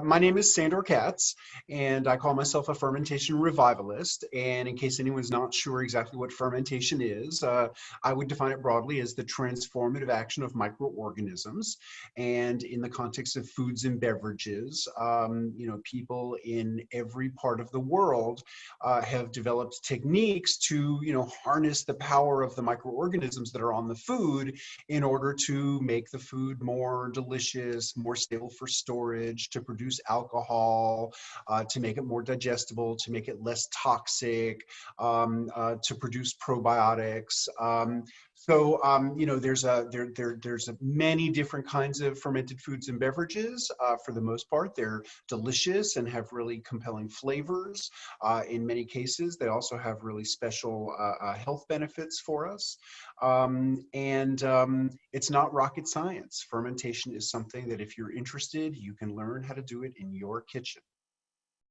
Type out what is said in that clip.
My name is Sandor Katz, and I call myself a fermentation revivalist. And in case anyone's not sure exactly what fermentation is, I would define it broadly as the transformative action of microorganisms. And in the context of foods and beverages, people in every part of the world have developed techniques to, harness the power of the microorganisms that are on the food in order to make the food more delicious, more stable for storage, to produce alcohol, to make it more digestible, to make it less toxic, to produce probiotics. There's many different kinds of fermented foods and beverages. For the most part, they're delicious and have really compelling flavors. In many cases, they also have really special health benefits for us. It's not rocket science. Fermentation is something that if you're interested, you can learn how to do it in your kitchen.